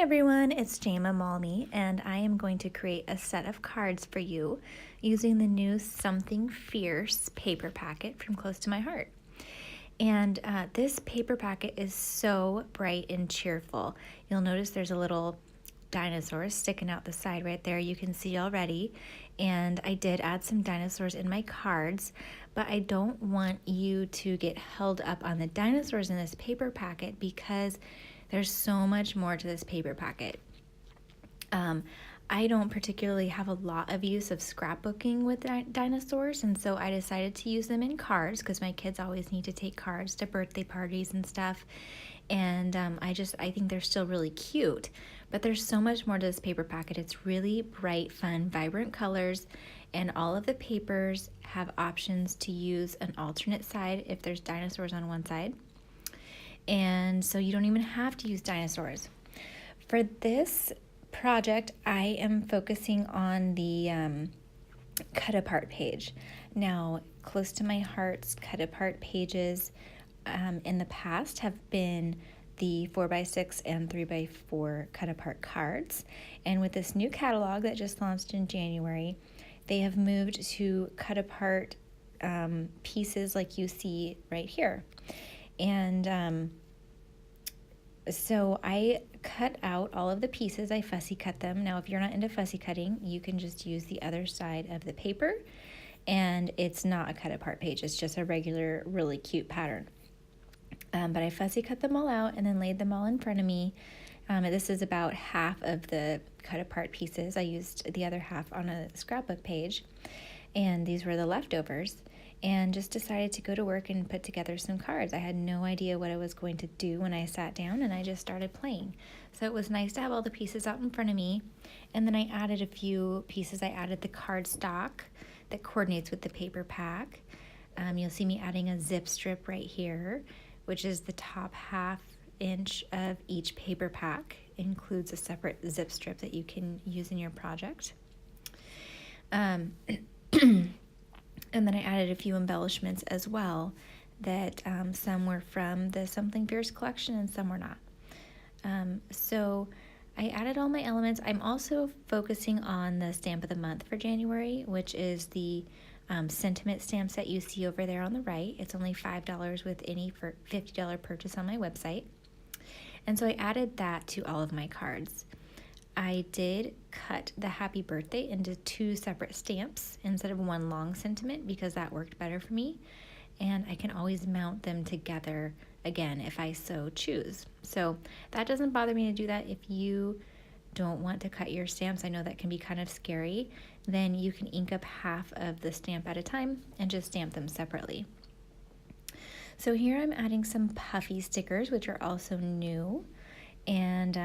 Hi everyone, it's Jama Malmi, and I am going to create a set of cards for you using the new Something Fierce paper packet from Close to My Heart. And this paper packet is so bright and cheerful. You'll notice there's a little dinosaur sticking out the side right there. You can see already. And I did add some dinosaurs in my cards, but I don't want you to get held up on the dinosaurs in this paper packet because there's so much more to this paper packet. I don't particularly have a lot of use of scrapbooking with dinosaurs, and so I decided to use them in cards because my kids always need to take cards to birthday parties and stuff. And I think they're still really cute, but there's so much more to this paper packet. It's really bright, fun, vibrant colors, and all of the papers have options to use an alternate side if there's dinosaurs on one side. And so you don't even have to use dinosaurs. For this project, I am focusing on the cut apart page. Now, Close to My Heart's cut apart pages in the past have been the 4x6 and 3x4 cut apart cards. And with this new catalog that just launched in January, they have moved to cut apart pieces like you see right here. And so I cut out all of the pieces. I fussy cut them. Now, if you're not into fussy cutting, you can just use the other side of the paper, and it's not a cut apart page. It's just a regular, really cute pattern. But I fussy cut them all out and then laid them all in front of me. This is about half of the cut apart pieces. I used the other half on a scrapbook page, and these were the leftovers. And just decided to go to work and put together some cards. I had no idea what I was going to do when I sat down, and I just started playing. So it was nice to have all the pieces out in front of me. And then I added a few pieces. I added the cardstock that coordinates with the paper pack. You'll see me adding a zip strip right here, which is the top half inch of each paper pack. It includes a separate zip strip that you can use in your project. And then I added a few embellishments as well that some were from the Something Fierce collection and some were not. So I added all my elements. I'm also focusing on the stamp of the month for January, which is the sentiment stamp set you see over there on the right. It's only $5 with any $50 purchase on my website. And so I added that to all of my cards. I did cut the happy birthday into two separate stamps instead of one long sentiment because that worked better for me. And I can always mount them together again if I so choose. So that doesn't bother me to do that. If you don't want to cut your stamps, I know that can be kind of scary, then you can ink up half of the stamp at a time and just stamp them separately. So here I'm adding some Puffy stickers, which are also new. And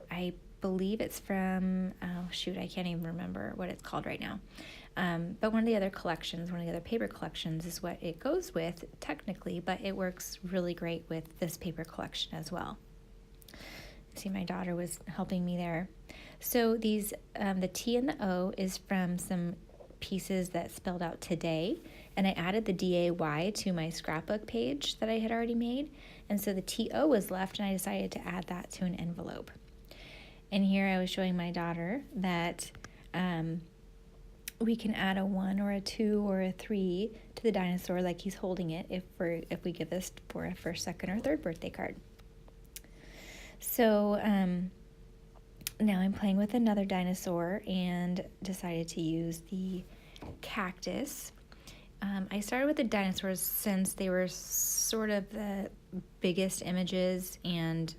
I believe it's from, I can't even remember what it's called right now. But one of the other paper collections is what it goes with technically, but it works really great with this paper collection as well. See, my daughter was helping me there. So these, the T and the O is from some pieces that spelled out today, and I added the DAY to my scrapbook page that I had already made, and so the TO was left, and I decided to add that to an envelope. And here I was showing my daughter that we can add a 1 or a 2 or a 3 to the dinosaur like he's holding it if we give this for a first, second, or third birthday card. So now I'm playing with another dinosaur and decided to use the cactus. I started with the dinosaurs since they were sort of the biggest images and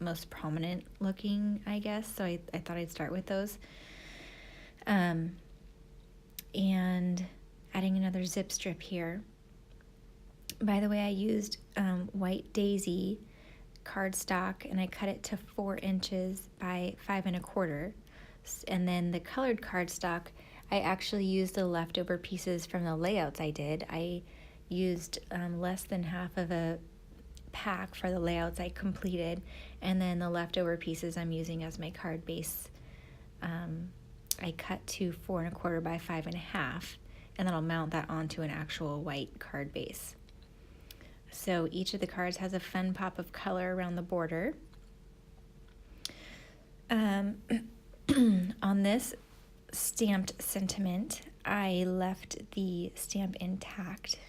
most prominent looking, I guess, so I thought I'd start with those. And adding another zip strip here. By the way, I used white daisy cardstock, and I cut it to 4 inches by 5 1/4. And then the colored cardstock, I actually used the leftover pieces from the layouts I did. I used less than half of a pack for the layouts I completed, and then the leftover pieces I'm using as my card base. I cut to 4 1/4 by 5 1/2, and then I'll mount that onto an actual white card base. So each of the cards has a fun pop of color around the border. On this stamped sentiment, I left the stamp intact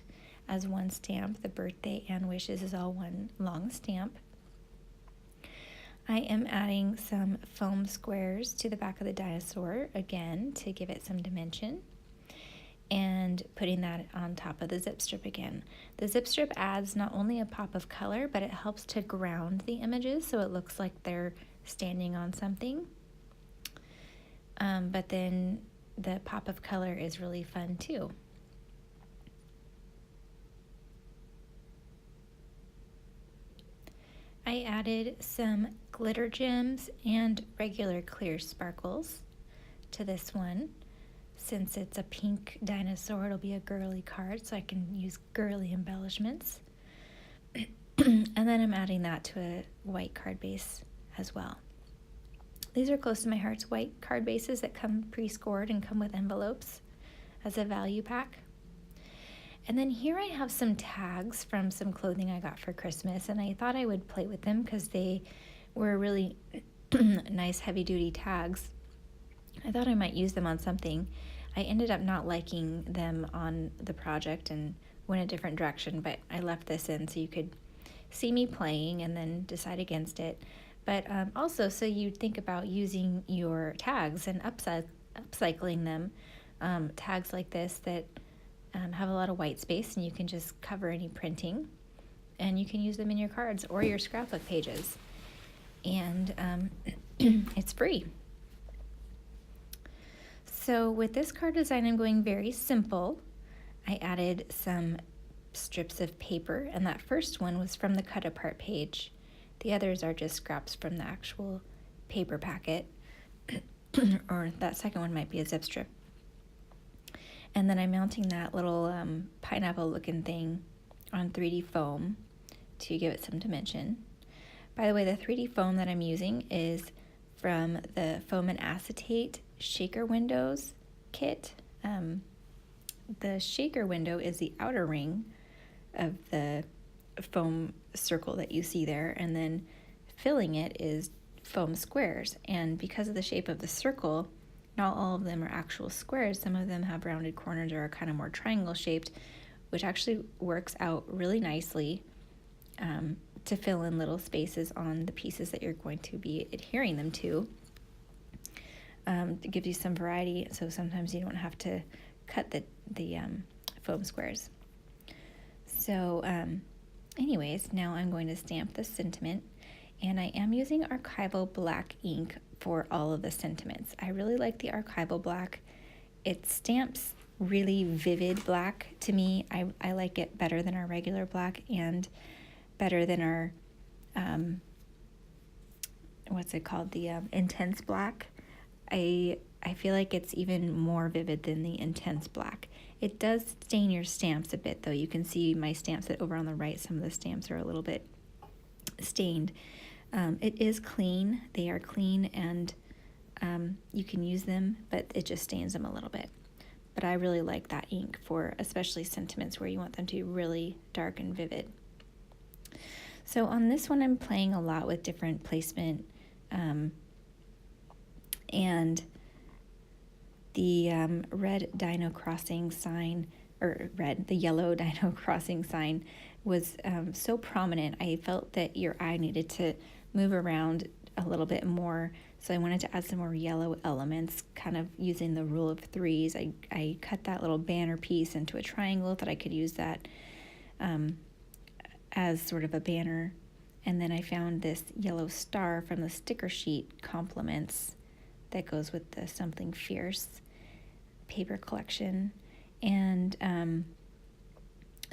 as one stamp. The birthday and wishes is all one long stamp. I am adding some foam squares to the back of the dinosaur, again, to give it some dimension, and putting that on top of the zip strip again. The zip strip adds not only a pop of color, but it helps to ground the images so it looks like they're standing on something. But then the pop of color is really fun too. I added some glitter gems and regular clear sparkles to this one. Since it's a pink dinosaur, it'll be a girly card, so I can use girly embellishments. And then I'm adding that to a white card base as well. These are close to my heart's white card bases that come pre-scored and come with envelopes as a value pack. And then here I have some tags from some clothing I got for Christmas, and I thought I would play with them because they were really nice heavy-duty tags. I thought I might use them on something. I ended up not liking them on the project and went a different direction, but I left this in so you could see me playing and then decide against it. But also so you think about using your tags and upcycling them. Tags like this that have a lot of white space, and you can just cover any printing, and you can use them in your cards or your scrapbook pages. And it's free. So with this card design, I'm going very simple. I added some strips of paper, and that first one was from the cut apart page. The others are just scraps from the actual paper packet, or that second one might be a zip strip. And then I'm mounting that little pineapple looking thing on 3D foam to give it some dimension. By the way, the 3D foam that I'm using is from the Foam and Acetate Shaker Windows kit. The shaker window is the outer ring of the foam circle that you see there, and then filling it is foam squares. And because of the shape of the circle, not all of them are actual squares. Some of them have rounded corners or are kind of more triangle shaped, which actually works out really nicely to fill in little spaces on the pieces that you're going to be adhering them to. It gives you some variety, so sometimes you don't have to cut the foam squares. So anyways, now I'm going to stamp the sentiment, and I am using Archival Black Ink for all of the sentiments. I really like the Archival Black. It stamps really vivid black to me. I like it better than our regular black and better than our, what's it called, the intense black. I feel like it's even more vivid than the intense black. It does stain your stamps a bit, though. You can see my stamps that over on the right, some of the stamps are a little bit stained. It is clean. They are clean, and you can use them, but it just stains them a little bit. But I really like that ink for especially sentiments where you want them to be really dark and vivid. So on this one, I'm playing a lot with different placement, and the red dino crossing sign, the yellow dino crossing sign was so prominent. I felt that your eye needed to move around a little bit more, so I wanted to add some more yellow elements, kind of using the rule of threes. I cut that little banner piece into a triangle that I could use that as sort of a banner, and then I found this yellow star from the sticker sheet compliments that goes with the Something Fierce paper collection, and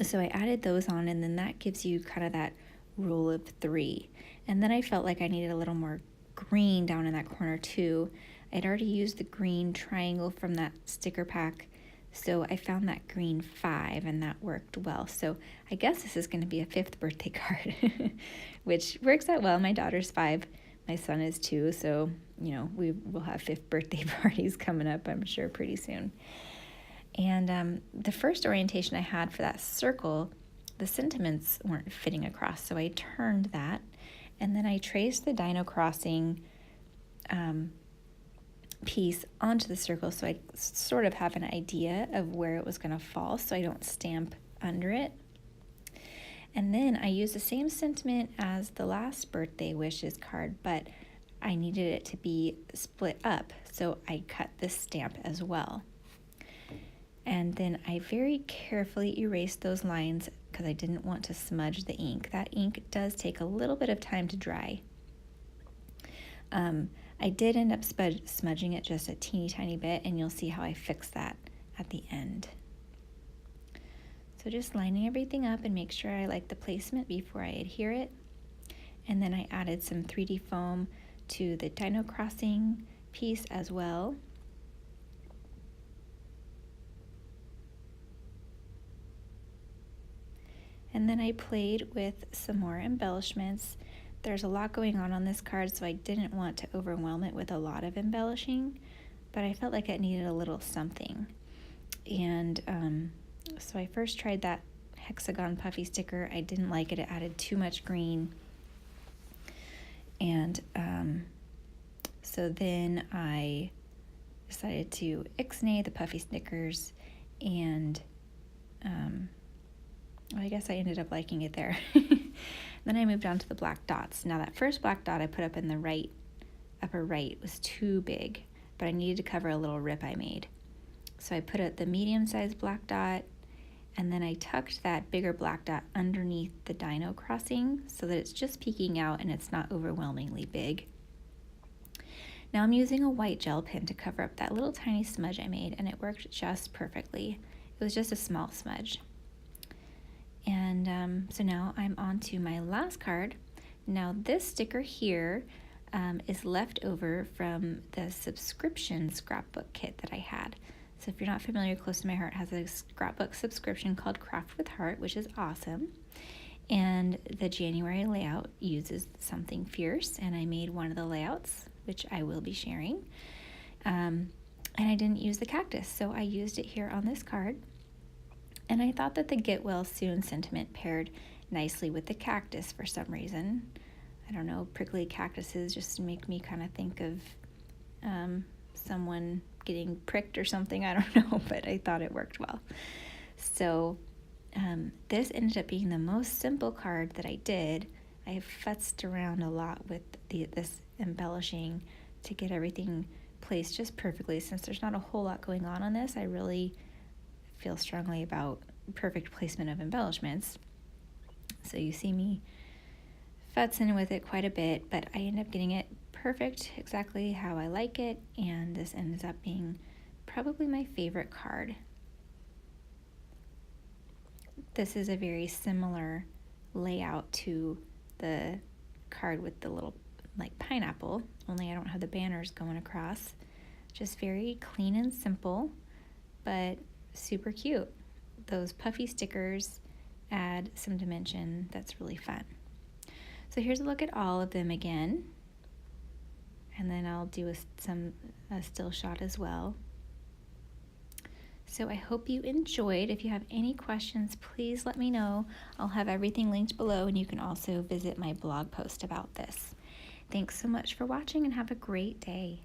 so I added those on, and then that gives you kind of that rule of three. And then I felt like I needed a little more green down in that corner too. I'd already used the green triangle from that sticker pack, so I found that green 5, and that worked well. So I guess this is going to be a 5th birthday card, which works out well. My daughter's 5, my son is 2, so you know, we will have 5th birthday parties coming up, I'm sure, pretty soon. And the first orientation I had for that circle, the sentiments weren't fitting across, so I turned that, and then I traced the dino crossing piece onto the circle so I sort of have an idea of where it was going to fall so I don't stamp under it. And then I used the same sentiment as the last birthday wishes card, but I needed it to be split up, so I cut this stamp as well. And then I very carefully erased those lines because I didn't want to smudge the ink. That ink does take a little bit of time to dry. I did end up smudging it just a teeny tiny bit, and you'll see how I fix that at the end. So just lining everything up and make sure I like the placement before I adhere it. And then I added some 3D foam to the dino crossing piece as well. And then I played with some more embellishments. There's a lot going on this card, so I didn't want to overwhelm it with a lot of embellishing, but I felt like it needed a little something. And so I first tried that hexagon puffy sticker. I didn't like it. It added too much green. And so then I decided to ixnay the puffy stickers, and well, I guess I ended up liking it there. Then I moved on to the black dots. Now that first black dot I put up in the upper right was too big, but I needed to cover a little rip I made. So I put the medium-sized black dot, and then I tucked that bigger black dot underneath the dino crossing so that it's just peeking out and it's not overwhelmingly big. Now I'm using a white gel pen to cover up that little tiny smudge I made, and it worked just perfectly. It was just a small smudge. And so now I'm on to my last card. Now this sticker here is left over from the subscription scrapbook kit that I had. So if you're not familiar, Close to My Heart has a scrapbook subscription called Craft with Heart, which is awesome. And the January layout uses Something Fierce, and I made one of the layouts, which I will be sharing. And I didn't use the cactus, so I used it here on this card. And I thought that the Get Well Soon sentiment paired nicely with the cactus for some reason. I don't know, prickly cactuses just make me kind of think of someone getting pricked or something. I don't know, but I thought it worked well. So this ended up being the most simple card that I did. I futzed around a lot with this embellishing to get everything placed just perfectly. Since there's not a whole lot going on this, I really feel strongly about perfect placement of embellishments. So you see me futzing with it quite a bit, but I end up getting it perfect, exactly how I like it, and this ends up being probably my favorite card. This is a very similar layout to the card with the little like pineapple, only I don't have the banners going across. Just very clean and simple, but super cute. Those puffy stickers add some dimension that's really fun. So here's a look at all of them again, and then I'll do a still shot as well. So I hope you enjoyed. If you have any questions, please let me know. I'll have everything linked below, and you can also visit my blog post about this. Thanks so much for watching, and have a great day.